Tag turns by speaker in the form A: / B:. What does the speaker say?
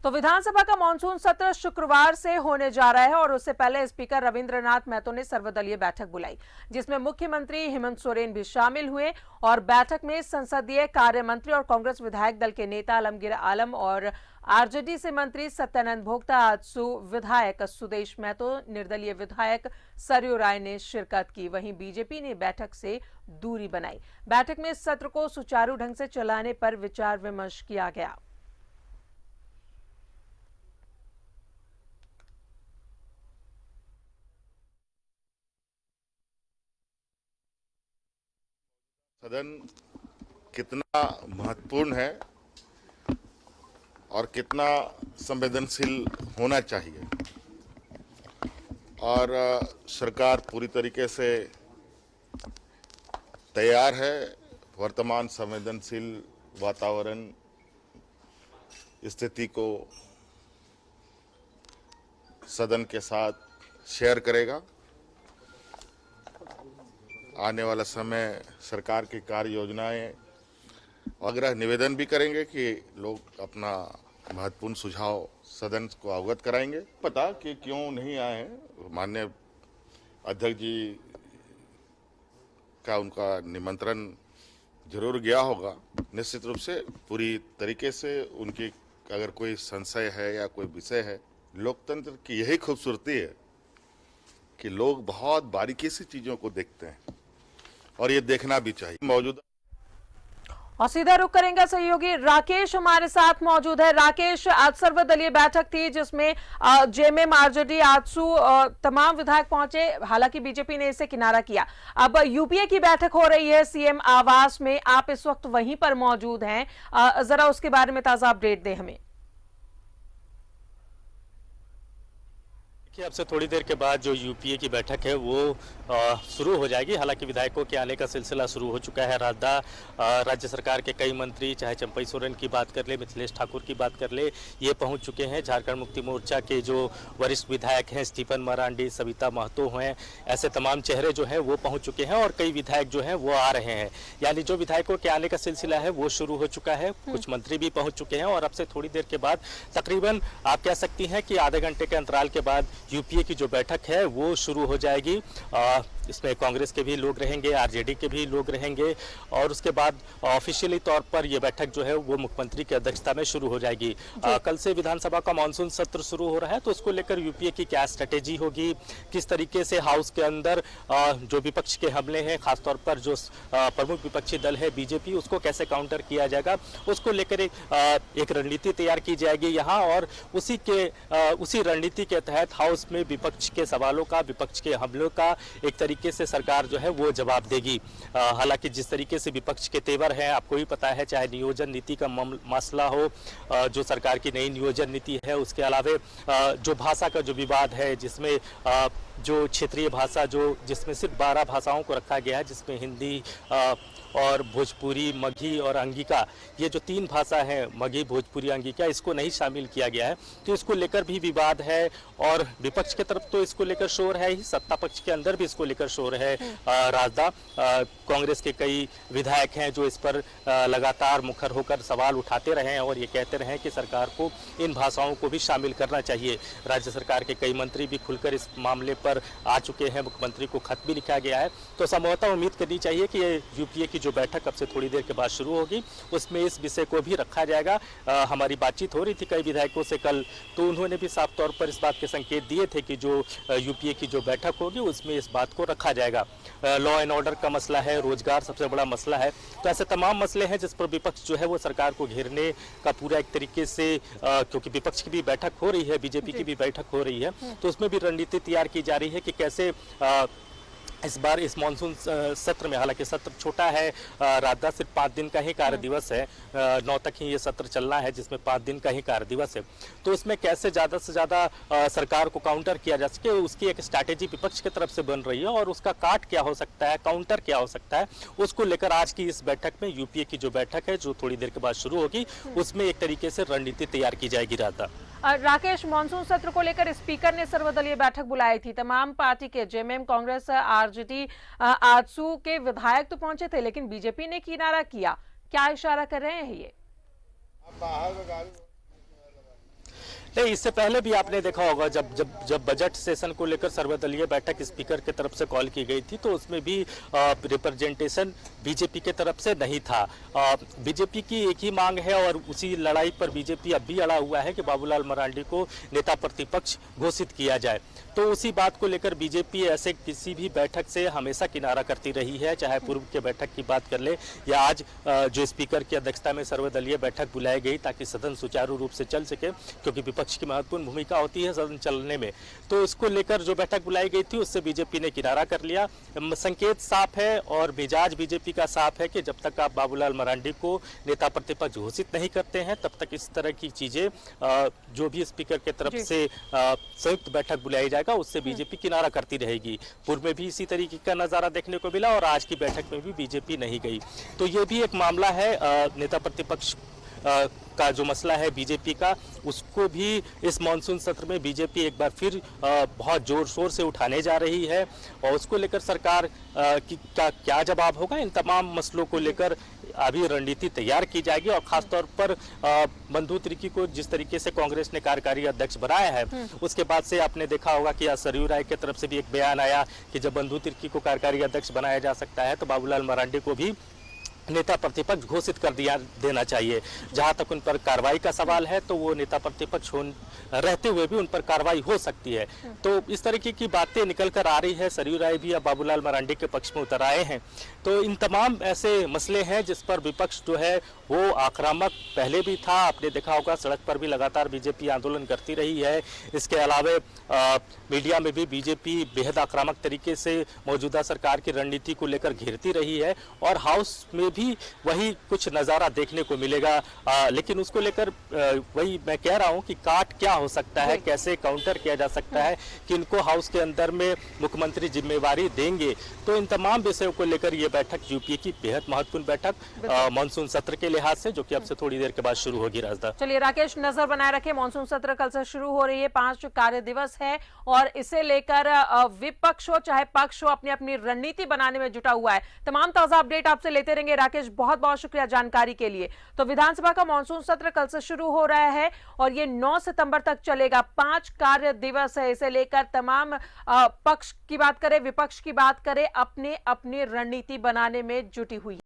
A: तो विधानसभा का मानसून सत्र शुक्रवार से होने जा रहा है और उससे पहले स्पीकर रविंद्रनाथ महतो ने सर्वदलीय बैठक बुलाई, जिसमें मुख्यमंत्री हेमंत सोरेन भी शामिल हुए और बैठक में संसदीय कार्य मंत्री और कांग्रेस विधायक दल के नेता आलमगीर आलम और आरजेडी से मंत्री सत्यानंद भोक्ता, आजसू विधायक सुदेश महतो, निर्दलीय विधायक सरयू राय ने शिरकत की। वहीं बीजेपी ने बैठक से दूरी बनाई। बैठक में सत्र को सुचारू ढंग से चलाने पर विचार विमर्श किया गया।
B: सदन कितना महत्वपूर्ण है और कितना संवेदनशील होना चाहिए, और सरकार पूरी तरीके से तैयार है वर्तमान संवेदनशील वातावरण स्थिति को सदन के साथ शेयर करेगा। आने वाला समय सरकार की कार्य योजनाएं आग्रह निवेदन भी करेंगे कि लोग अपना महत्वपूर्ण सुझाव सदन को अवगत कराएंगे। पता कि क्यों नहीं आए हैं, माननीय अध्यक्ष जी का उनका निमंत्रण जरूर गया होगा। निश्चित रूप से पूरी तरीके से उनकी अगर कोई संशय है या कोई विषय है, लोकतंत्र की यही खूबसूरती है कि लोग बहुत बारीकी से चीजों को देखते हैं और ये देखना भी चाहिए। मौजूदा
A: और सीधा रुख करेंगे सहयोगी राकेश हमारे साथ मौजूद है। राकेश, आज सर्वदलीय बैठक थी जिसमें जेएमएम, आरजेडी, आजसू तमाम विधायक पहुंचे। हालांकि बीजेपी ने इसे किनारा किया। अब यूपीए की बैठक हो रही है सीएम आवास में, आप इस वक्त वहीं पर मौजूद हैं, जरा उसके बारे में ताजा अपडेट दें हमें।
C: कि अब से थोड़ी देर के बाद जो यूपीए की बैठक है वो शुरू हो जाएगी। हालांकि विधायकों के आने का सिलसिला शुरू हो चुका है। राज्य सरकार के कई मंत्री, चाहे चंपई सोरेन की बात कर ले, मिथिलेश ठाकुर की बात कर ले, ये पहुंच चुके हैं। झारखंड मुक्ति मोर्चा के जो वरिष्ठ विधायक हैं, स्टीफन मरांडी, सविता महतो हैं, ऐसे तमाम चेहरे जो हैं वो पहुँच चुके हैं और कई विधायक जो हैं वो आ रहे हैं। यानी जो विधायकों के आने का सिलसिला है वो शुरू हो चुका है। कुछ मंत्री भी पहुँच चुके हैं और अब से थोड़ी देर के बाद तकरीबन आप कह सकती हैं कि आधे घंटे के अंतराल के बाद यूपीए की जो बैठक है वो शुरू हो जाएगी। इसमें कांग्रेस के भी लोग रहेंगे, आरजेडी के भी लोग रहेंगे और उसके बाद ऑफिशियली तौर पर यह बैठक जो है वो मुख्यमंत्री की अध्यक्षता में शुरू हो जाएगी। कल से विधानसभा का मानसून सत्र शुरू हो रहा है, तो उसको लेकर यूपीए की क्या स्ट्रेटेजी होगी, किस तरीके से हाउस के अंदर जो विपक्ष के हमले हैं, खासतौर पर जो प्रमुख विपक्षी दल है बीजेपी, उसको कैसे काउंटर किया जाएगा, उसको लेकर एक रणनीति तैयार की जाएगी यहाँ। और उसी रणनीति के तहत हाउस में विपक्ष के सवालों का, विपक्ष के हमलों का एक तरीके से सरकार जो है वो जवाब देगी। हालांकि जिस तरीके से विपक्ष के तेवर हैं आपको ही पता है, चाहे नियोजन नीति का मसला हो, जो सरकार की नई नियोजन नीति है, उसके अलावे जो भाषा का जो विवाद है, जिसमें जो क्षेत्रीय भाषा जिसमें सिर्फ 12 भाषाओं को रखा गया है, जिसमें हिंदी और भोजपुरी, मगही और अंगिका, ये जो 3 भाषा है, मगही, भोजपुरी, अंगिका, इसको नहीं शामिल किया गया है। तो इसको लेकर भी विवाद है और विपक्ष की तरफ तो इसको लेकर शोर है ही, सत्ता पक्ष के अंदर भी इसको लेकर शोर है। राजदा कांग्रेस के कई विधायक हैं जो इस पर लगातार मुखर होकर सवाल उठाते रहे हैं और ये कहते रहे कि सरकार को इन भाषाओं को भी शामिल करना चाहिए। राज्य सरकार के कई मंत्री भी खुलकर इस मामले पर आ चुके हैं, मुख्यमंत्री को खत भी लिखा गया है। तो संभवतः उम्मीद करनी चाहिए कि यूपीए की जो बैठक अब से थोड़ी देर के बाद शुरू होगी उसमें इस विषय को भी रखा जाएगा। हमारी बातचीत हो रही थी कई विधायकों से कल, तो उन्होंने भी साफ तौर पर इस बात के संकेत दिए थे कि जो यूपीए की जो बैठक होगी उसमें इस बात को रखा जाएगा। लॉ एंड ऑर्डर का मसला है, रोजगार सबसे बड़ा मसला है, तो ऐसे तमाम मसले हैं जिस पर विपक्ष जो है वो सरकार को घेरने का पूरा एक तरीके से, क्योंकि विपक्ष की भी बैठक हो रही है, बीजेपी की भी बैठक हो रही है, तो उसमें भी रणनीति तैयार की जा रही है कि कैसे इस बार इस मानसून सत्र में, हालांकि सत्र छोटा है, रात सिर्फ 5 दिन का ही कार्य दिवस है, 9 तक ही ये सत्र चलना है जिसमें 5 दिन का ही कार्य दिवस है, तो इसमें कैसे ज़्यादा से ज़्यादा सरकार को काउंटर किया जा सके, उसकी एक स्ट्रैटेजी विपक्ष की तरफ से बन रही है और उसका काट क्या हो सकता है, काउंटर क्या हो सकता है, उसको लेकर आज की इस बैठक में, यूपीए की जो बैठक है जो थोड़ी देर के बाद शुरू होगी, उसमें एक तरीके से रणनीति तैयार की जाएगी। राधा
A: राकेश, मानसून सत्र को लेकर स्पीकर ने सर्वदलीय बैठक बुलाई थी। तमाम पार्टी के जेएमएम, कांग्रेस, आरजेडी, आजसू के विधायक तो पहुंचे थे, लेकिन बीजेपी ने किनारा किया। क्या इशारा कर रहे हैं ये?
C: नहीं, इससे पहले भी आपने देखा होगा जब बजट सेशन को लेकर सर्वदलीय बैठक स्पीकर की तरफ से कॉल की गई थी, तो उसमें भी रिप्रेजेंटेशन बीजेपी के तरफ से नहीं था। बीजेपी की एक ही मांग है और उसी लड़ाई पर बीजेपी अब भी अड़ा हुआ है कि बाबूलाल मरांडी को नेता प्रतिपक्ष घोषित किया जाए। तो उसी बात को लेकर बीजेपी ऐसे किसी भी बैठक से हमेशा किनारा करती रही है, चाहे पूर्व के बैठक की बात कर ले या आज जो स्पीकर की अध्यक्षता में सर्वदलीय बैठक बुलाई गई ताकि सदन सुचारू रूप से चल सके, क्योंकि विपक्ष की महत्वपूर्ण भूमिका होती है सदन चलने में। तो इसको लेकर जो बैठक बुलाई गई थी उससे बीजेपी ने किनारा कर लिया। संकेत साफ है और मिजाज बीजेपी का साफ है कि जब तक आप बाबूलाल मरांडी को नेता प्रतिपक्ष घोषित नहीं करते हैं, तब तक इस तरह की चीजें जो भी स्पीकर की तरफ से संयुक्त बैठक बुलाई जाएगा उससे बीजेपी किनारा करती रहेगी। पूर्व में भी इसी तरीके का नजारा देखने को मिला और आज की बैठक में भी बीजेपी नहीं गई। तो ये भी एक मामला है नेता प्रतिपक्ष का जो मसला है बीजेपी का, उसको भी इस मानसून सत्र में बीजेपी एक बार फिर बहुत जोर शोर से उठाने जा रही है और उसको लेकर सरकार की क्या जवाब होगा, इन तमाम मसलों को लेकर अभी रणनीति तैयार की जाएगी। और खासतौर पर बंधु तिर्की को जिस तरीके से कांग्रेस ने कार्यकारी अध्यक्ष बनाया है, उसके बाद से आपने देखा होगा कि आज सरयू राय की तरफ से भी एक बयान आया कि जब बंधु तिर्की को कार्यकारी अध्यक्ष बनाया जा सकता है तो बाबूलाल मरांडी को भी नेता प्रतिपक्ष घोषित कर देना चाहिए। जहां तक उन पर कार्रवाई का सवाल है तो वो नेता प्रतिपक्ष रहते हुए भी उन पर कार्रवाई हो सकती है। तो इस तरीके की बातें निकल कर आ रही है। सरयू राय भी अब बाबूलाल मरांडी के पक्ष में उतर आए हैं। तो इन तमाम ऐसे मसले हैं जिस पर विपक्ष जो है वो आक्रामक पहले भी था। आपने देखा होगा सड़क पर भी लगातार बीजेपी आंदोलन करती रही है। इसके अलावा मीडिया में भी बीजेपी बेहद आक्रामक तरीके से मौजूदा सरकार की रणनीति को लेकर घेरती रही है और हाउस में भी वही कुछ नज़ारा देखने को मिलेगा। लेकिन उसको लेकर वही मैं कह रहा हूं कि काट क्या हो सकता है, कैसे काउंटर किया जा सकता है, कि इनको हाउस के अंदर में मुख्यमंत्री जिम्मेवारी देंगे। तो इन तमाम विषयों को लेकर ये बैठक यूपीए की बेहद महत्वपूर्ण बैठक मानसून सत्र के लिहाज से, जो कि अब से थोड़ी देर के बाद शुरू होगी। राजदा,
A: चलिए राकेश, नजर बनाए रखे। मानसून सत्र कल से शुरू हो रही है, 5 कार्य दिवस है और इसे लेकर विपक्ष हो चाहे पक्ष हो अपनी अपनी रणनीति बनाने में जुटा हुआ है। तमाम ताजा अपडेट आपसे लेते रहेंगे। राकेश, बहुत बहुत शुक्रिया जानकारी के लिए। तो विधानसभा का मानसून सत्र कल से शुरू हो रहा है और ये 9 सितंबर तक चलेगा। 5 कार्य दिवस है। इसे लेकर तमाम पक्ष की बात करें, विपक्ष की बात करें, अपनी अपनी रणनीति बनाने में जुटी हुई है।